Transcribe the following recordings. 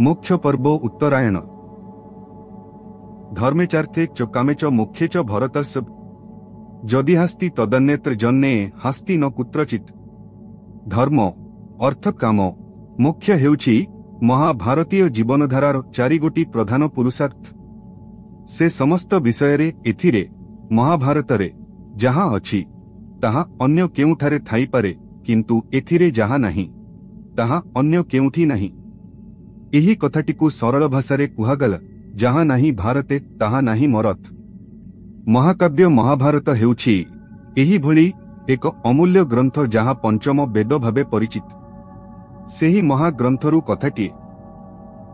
मुख्य पर्व उत्तरायण। धर्मेचार्थे च कामे च मोक्षे च भरतस्य यदि हस्ति तदन्यत्र जन्मे हस्ति न कुत्रचित्। धर्म अर्थ काम मोक्ष हेउछि महाभारतीय जीवनधारार चारिगोटी प्रधान पुरुषार्थ। से समस्त विषय एथिरे महाभारतरे जहाँ अछि ताहा अन्य केउठारे थाई पारे, किंतु एथिरे जहाँ नहीं ताहा अन्य केउठी नहीं। एही कथाटिकु सरल भाषारे कुहागला, जहाँ नहीं भारते ताहा नहीं मरत। महाकाव्य महाभारत हेउछि एही भली एक अमूल्य ग्रंथ जहाँ पंचम वेद भावे परिचित। सेही महाग्रंथरु कथाटिए।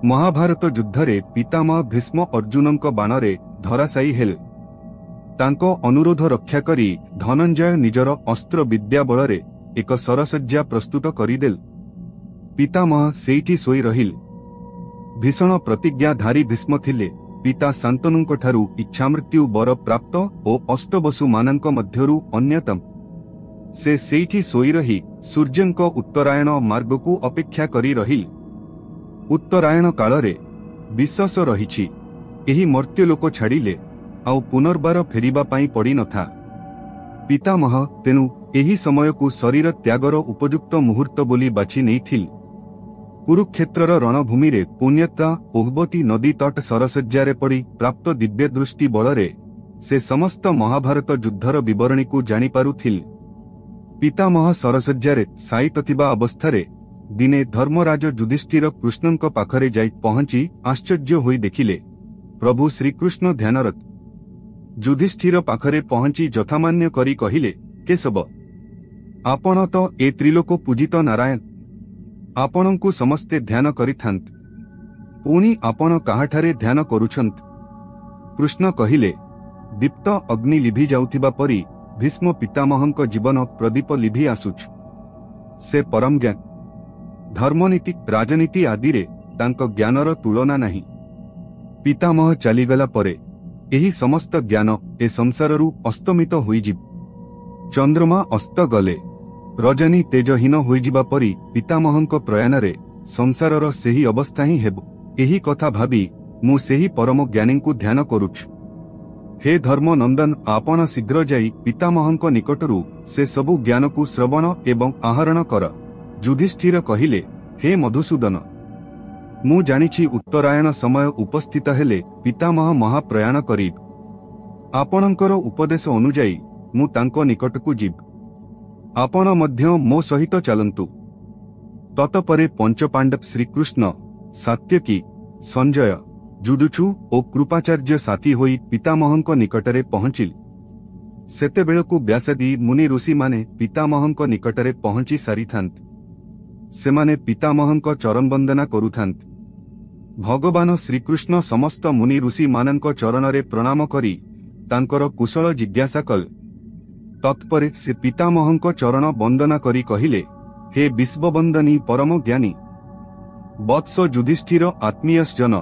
महाभारत युद्धरे पितामह भीष्म अर्जुनंक बाणरे धराशायी हेले। तांको अनुरोध रक्षा करी धनंजय निजर अस्त्र विद्या बलरे एक सरसज्जा प्रस्तुत करिदेल। पितामह सेठी सोई रहिल। भीषण प्रतिज्ञाधारी भीष्म थिले पिता शांतनुंक ठारू इच्छामृत्यु बर प्राप्त ओ अष्टवसु मानंक मध्यरु अन्यतम। से सेठी सोई रही सूर्यंक उत्तरायण मार्गकु अपेक्षा करी रहिल। उत्तरायण कालरे विश्वास रहिछि एही मर्त्यलोक छाड़िले आउ पुनर्बार फेरिबा पाई पड़ी नथा। पितामह तेनु एही समयकु शरीर त्यागर उपयुक्त मुहूर्त बोली बाछि नेइथिल। कुरुक्षेत्रर रणभूमि रे पुण्यता ओहबती नदी तट सरसज्जारे पड़ी प्राप्त दिव्य दृष्टि बलरे से समस्त महाभारत युद्धर विवरणी को जानी पारुथिल। पितामह सरसज्जारे साईत थिबा अवस्थारे दिने धर्मराज युधिष्ठिर कृष्णंक पाखरे जाई पहुंची आश्चर्य होई देखिले प्रभु श्रीकृष्ण ध्यानरत। युधिष्ठिर पाखरे पहुंची यथामान्य करी कहिले, केशव आपण तो ए त्रिलोक पूजित नारायण, आपणंकु समस्ते ध्यान करिथांत, पुणी आपण काहाठारे ध्यान करुछंत। कृष्ण कहिले, दीप्त अग्नि लिभि जाउथिबा परी भीष्म पितामहंक जीवन प्रदीप लिभि आसुछ। से परम ज्ञान, धर्मनीति राजनीति आदि रे तांक ज्ञानर तुलना नहीं। पितामह चलीगला परे एही समस्त ज्ञान ए संसाररू अस्तमित होइजिब। चंद्रमा अस्त गले रजनी तेजहीन होइजिबा परी पितामहंक प्रयाणरे संसारर सेही अवस्था ही हेबो। एही कथा भाबी मु सेही परम ज्ञानींकु ध्यान करुछ। हे धर्म नंदन, आपण शीघ्र जाई पितामहंक निकटरू से सबु ज्ञानकु श्रवण एवं आहरण कर। युधिष्ठिर कहिले, हे मधुसूदन, मु जानिछि उत्तरायण समय उपस्थित हेले पितामह महाप्रयाण करीब। आपणंकर उपदेश अनुजाई मु तांको निकटकु जीव। आपण मध्य मो सहित चलंतु। ततपरे पंचपांडव श्रीकृष्ण, सात्यकी, संजय, युयुत्सु ओ कृपाचार्य साथी होई पितामहंक निकटरे पहुंचिल। सेतेबेळकु व्यासादी मुनि ऋषि माने पितामहंक निकटरे पहुंची सारिथांत। सेमाने पितामहंक चरण वंदना करुथांत। भगवान श्रीकृष्ण समस्त मुनि ऋषि मानंक चरणरे प्रणाम करी तांकर कुशल जिज्ञासा कल। तत्परे से पितामहंक चरण वंदना करी कहिले, हे विश्ववंदनी परम ज्ञानी वत्स युधिष्ठिर, आत्मीयजन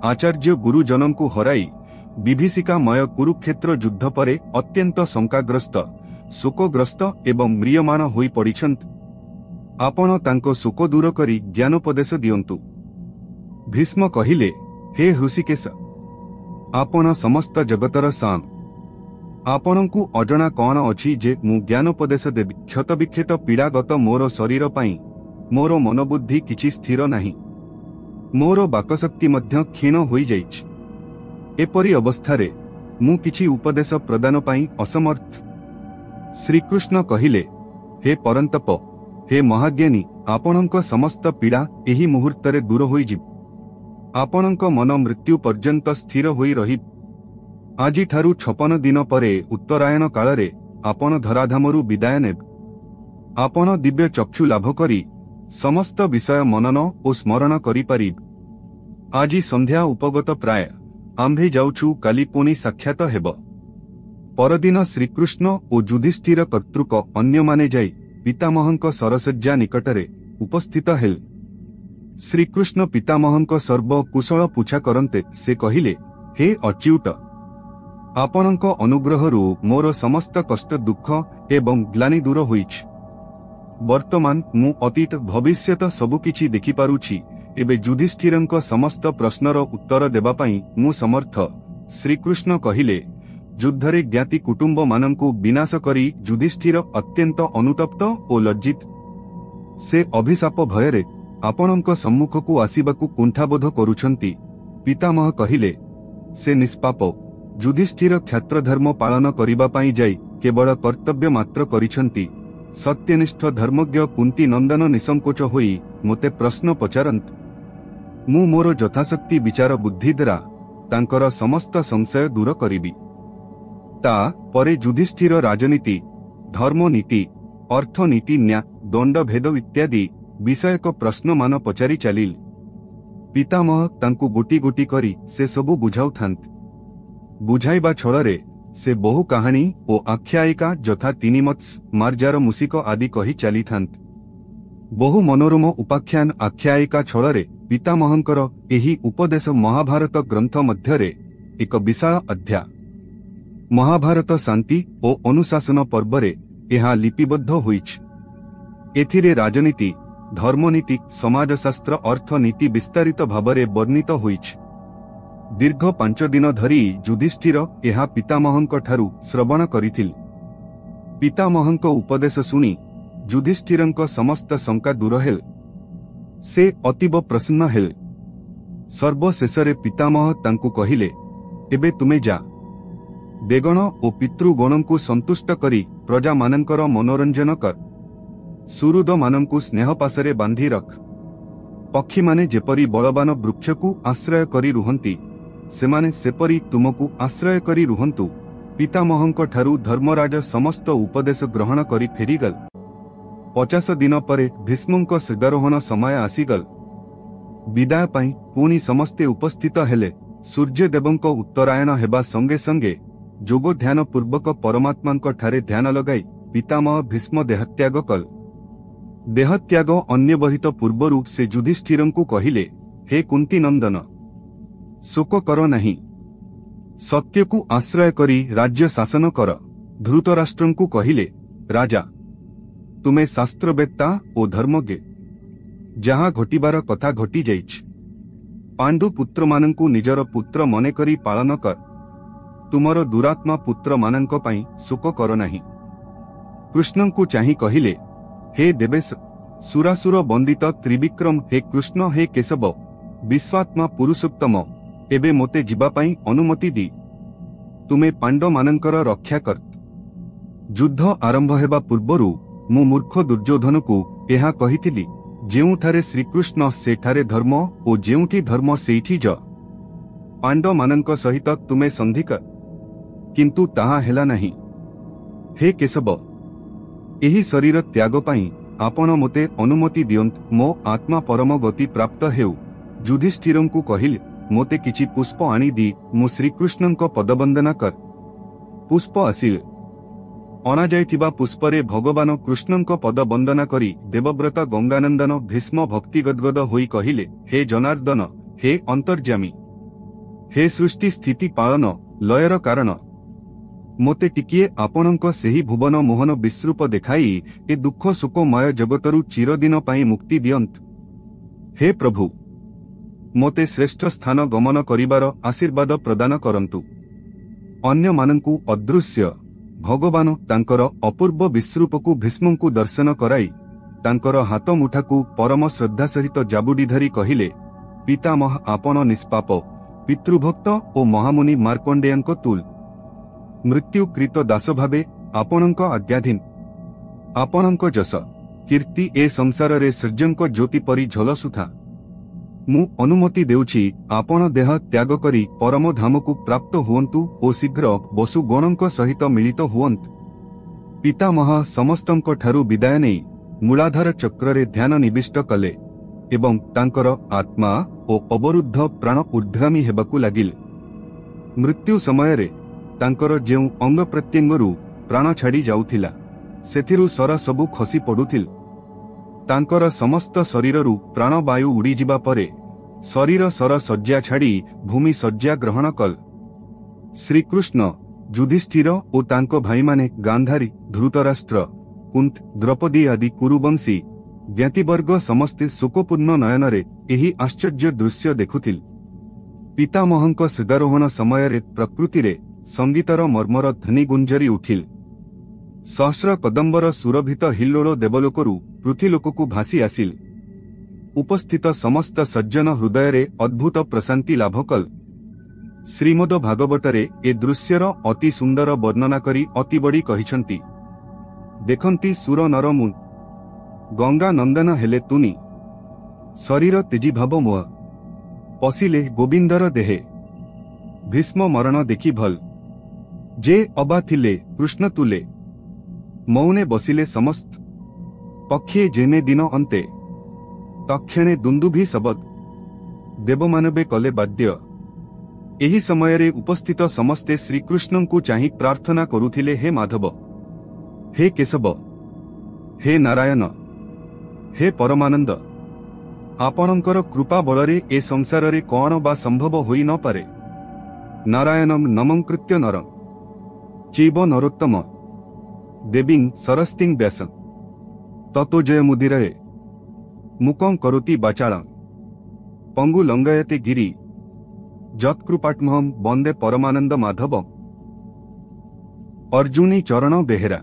आचार्य गुरुजनों को हराई विभीषिकामय कुरुक्षेत्र युद्ध परे अत्यंत शंकाग्रस्त शोकग्रस्त एवं म्रियमाण होई पड़िछंत। आपण तांको शोक दूर करी ज्ञानोपदेश दियंतु। भीष्म कहिले, हे ऋषिकेश, आपण समस्त जगतर साम। आपणंकु अजणा कौन अछि जे मु ज्ञानोपदेश देबी। क्षतविक्षत पीड़ागत मोर शरीर पाई मोर मनबुद्धि किछि स्थिर नाही। मोर बाकशक्ति मध्य क्षीण होई जाइछि। एपरि अवस्थारे मु किछि उपदेश प्रदान पाई असमर्थ। श्रीकृष्ण कहिले, हे परंतप, हे महाज्ञानी, आपणंक समस्त पीड़ा एही मुहूर्तरे दूर होई जिब। आपणंक मन मृत्यु पर्यंत स्थिर होई रही। आजि ठारू 56 दिन परे उत्तरायण कालरे आपण धराधामरू विदाय नेब। आपण दिव्य चक्षु लाभ करी समस्त विषय मनन ओ स्मरण करि पारिब। आजि संध्या उपगत प्राय आम्भे जाउछु, काली पुनी साक्षात हेब। परदिन श्रीकृष्ण ओ युधिष्ठिर कर्तृक अन्य माने जाई पितामहंक सरसज्जा निकटरे उपस्थित हेल। श्रीकृष्ण पितामहंक सर्व कुशल पूछा करन्ते से कहिले, हे अच्युत, आपणंक अनुग्रहरु मोर समस्त कष्ट दुख एवं ग्लानि दूर होइछ। वर्तमान मु अतीत भविष्यत सबुकिछि देखि पारुछि एबे युधिष्ठिरଙ୍କ समस्त प्रश्नर उत्तर देबा पई मु समर्थ। श्रीकृष्ण कहिले, युद्धरे ज्ञाति कुटुंब मानंकु विनाश करी युधिष्ठिर अत्यंत अनुतप्त ओ लज्जित। से अभिशाप भୟରେ आपणଙ୍କ सम्मुखକୁ ଆସିବାକୁ कुंठाबोध करुछंती। पितामह कहिले, से निष्पाप। युधिष्ठिर क्षत्रधर्म पालन करिबा पई जाई केवल कर्तव्य मात्र करिछंती। सत्यनिष्ठ धर्मज्ञ कुंती नंदन निसंकोच होई मोते प्रश्न पचारंत। मु मोर यथाशक्ति विचार बुद्धि द्वारा तांकर समस्त संशय दूर करिबी। ता परे युधिष्ठिर राजनीति, धर्मनीति, अर्थनीति, न्याय, दंड भेद इत्यादि विषयक प्रश्न मान पचारि चलिल। पितामह तांकु गोटी गोटी करी से सबु बुझाउथांत। बुझाइबा छଳରେ से बहु कहानी ओ आख्यायिका यथा तिनिमत्स, मार्जार मुसिक आदि कही चलिथांत। बहु मनोरम उपाख्यान आख्यायिका छଳରେ पितामहंकर एही उपदेश महाभारत ग्रंथ मध्यरे एक विशाल अध्याय। महाभारत शांति ओ अनुशासन पर्वरे एहा लिपिबद्ध होइछ। एथिरे राजनीति, धर्मनीति, समाजशास्त्र, अर्थनीति विस्तारित भावरे वर्णित होइछ। दीर्घ 5 दिन धरी युधिष्ठिर एहा पितामहंक ठारू श्रवण करिथिल। पितामहंक उपदेश सुनी युधिष्ठिरंक समस्त शंका दूर हेल। से अतीव प्रसन्न हेल। सर्वशेषरे पितामह तांकु कहिले, एबे तुमे जा। देगण ओ पितृगणंकु संतुष्ट करी प्रजा मानंकर मनोरंजन कर। सुहृद मानंकु स्नेह पासरे बांधी रख। पक्षी माने जेपरी बलवान वृक्षकु आश्रय करी रुहंती, सेमाने सेपरी तुमकु आश्रय करी रुहंतु। पितामहंक ठारू धर्मराज समस्त उपदेश ग्रहण करी फेरीगल। 50 दिन परे भीष्मंक श्रीगारोहण समय आसीगल। विदाय पाई पुणी समस्ते उपस्थित हेले। सूर्यदेवंक उत्तरायण हेबा संगे संगे जोग ध्यान पूर्वक परमात्मांक ठारे ध्यान लगाई पितामह भीष्म देहत्याग कल। देहत्याग अन्यवहित पूर्वरु से युधिष्ठिरंकु कहिले, हे कुंती नंदन, शोक कर नहीं। सत्यकु आश्रय करी राज्य शासन कर। धृतराष्ट्रंकु कहिले, राजा, तुमे शास्त्रवेत्ता ओ धर्मज्ञ। जहाँ घटिबार कथा घटी जाइछ। पांडु पुत्र मानंकु निजर पुत्र मने करी पालन कर। तुमर दुरात्मा पुत्र मानंक पई शोक कर नहीं। कृष्णंकु चाहि कहिले, हे देवेश, सुरासुर वंदित त्रिविक्रम, हे कृष्ण, हे केशव, विश्वात्मा पुरुषोत्तम, एबे मोते जिबा पाई अनुमति दी। तुमे पांडव मानंकर रक्षा कर। युद्ध आरंभ हेबा पूर्वरु मु मूर्ख दुर्योधनकु एहा कहिथिली, जेउठारे श्रीकृष्ण सेठारे धर्म ओ जेउठी धर्म सेठी ज। पांडव मानंक सहित तुमे संधि कर। किंतु ताहा हेला नहीं। हे केशव, एही शरीर त्याग पाई आपण मोते अनुमति दियंत, मो आत्मा परम गति प्राप्त हेउ। युधिष्ठिरंकु कहिल, मोते किछि पुष्प आनी दी, मु श्रीकृष्णंक पदवंदना कर। पुष्प आसिल। अणा जाइथिबा पुष्परे भगवान कृष्णंक पद वंदना करी देवव्रत गंगानंदन भीष्म भक्ति गदगद होई कहिले, हे जनार्दन, हे अंतर्यामी, हे सृष्टि स्थिति पालन लयर कारण, मोते टिकिए आपणंक सेही भुवन मोहन विश्रूप देखाई ए दुख शोकमय जगतरु चिरदिन पाई मुक्ति दियंत। हे प्रभु, मोते श्रेष्ठ स्थान गमन करिबार आशीर्वाद प्रदान करंतु। अन्य मानंकु अदृश्य भगवान तांकर अपूर्व विश्रूपकु भीष्मंकु दर्शन कराई तांकर हाथ मुठाकु परम श्रद्धा सहित जाबुडी धरी कहिले, पितामह, आपण निष्पाप, पितृभक्त ओ महामुनि मार्कंडेयंक तुल। मृत्युकृत दास भावे आपणंक आज्ञाधीन। आपणंक जस कीर्ति ए संसार रे सृजंक ज्योति परी झलसुथा। मु अनुमति देउछि, आपण देह त्याग करी परम धामकु प्राप्त हुवंतु ओ शीघ्र वसुगणंक सहित मिलित हुवंत। पितामह समस्तंक ठारू विदाय नेई मूलाधार चक्र ध्यान निविष्ट कले एवं तांकर आत्मा ओ अवरुद्ध प्राण ऊर्ध्वगामी हेबाकु लागिल। मृत्यु समय रे तांकर जेउ अंग प्रत्यंगरु प्राण छाड़ी जाउथिला सेथिरु सर सबु खसी पडुथिल। तांकर समस्त शरीररु प्राणवायु उड़ी जिबा परे शरीर सर सज्जा छाड़ी भूमि सज्जा ग्रहण कल। श्रीकृष्ण, युधिष्ठिर ओ तांको भाई माने गांधारी, धृतराष्ट्र, कुंत, द्रौपदी आदि कुरुवंशी ज्ञातिवर्ग समस्ते शोकपूर्ण नयनरे एही आश्चर्य दृश्य देखुथिल। पितामहଙ୍କ सिगारोहण समय प्रकृति रे संगीतर मर्मर ध्वनि गुंजरी उठिल। सहस्र कदम्बर सुरभित हिल्लोल देवलोकरू पृथ्वीलोकକୁ भासी आसिल। उपस्थित समस्त सज्जन हृदय रे अद्भुत प्रशांति लाभ कल। श्रीमद भागवतरे ए दृश्यर अति सुंदर वर्णना करी अति बड़ी कहिछंती। देखंती सुर नरमु गंगा नंदन हेले तुनी, शरीर तेजी भाव मोह पशिले गोविंदर देहे। भीष्म मरण देखी भल, जे अबा थिले कृष्ण तुले। मौने बसिले समस्त, पक्षे जेने दिन अंते। तक्षणे दुंदुभि शबद, देवमानवे कले बाद्य। एही समयरे उपस्थित समस्ते श्रीकृष्ण को चाहि प्रार्थना करुथिले, हे माधव, हे केशव, हे नारायण, हे परमानंद, आपणकर कृपा बलरे ए संसार कौन बा संभव होई न पारे। नारायणं नमंकृत्य नरं चैव नरोत्तम देवीं सरस्तिं व्यासं ततो जयमुदीरये मुकं करोति वाचालं पंगु लंघयते गिरि यत्कृपात्महं वंदे परमानंद माधव। अर्जुनी चरण बेहेरा।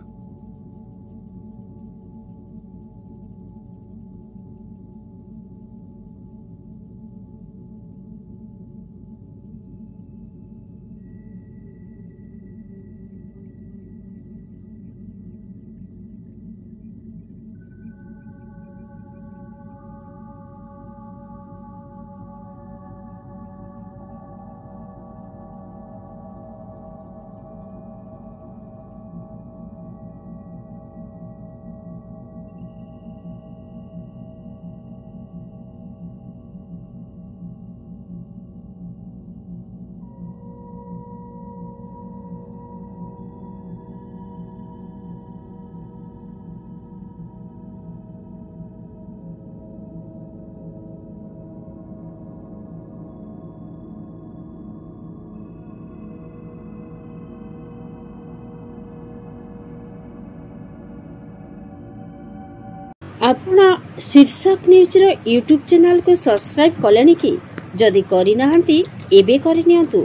आपण शीर्षक न्यूज रो यूट्यूब चैनल को सब्सक्राइब कलेनि कि जदि करि नाहंती एबे करि नियंतु।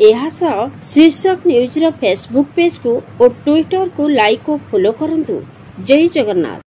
एहा सह शीर्षक न्यूज रो फेसबुक पेज को और ट्विटर को लाइक और फॉलो करंतु। जय जगन्नाथ।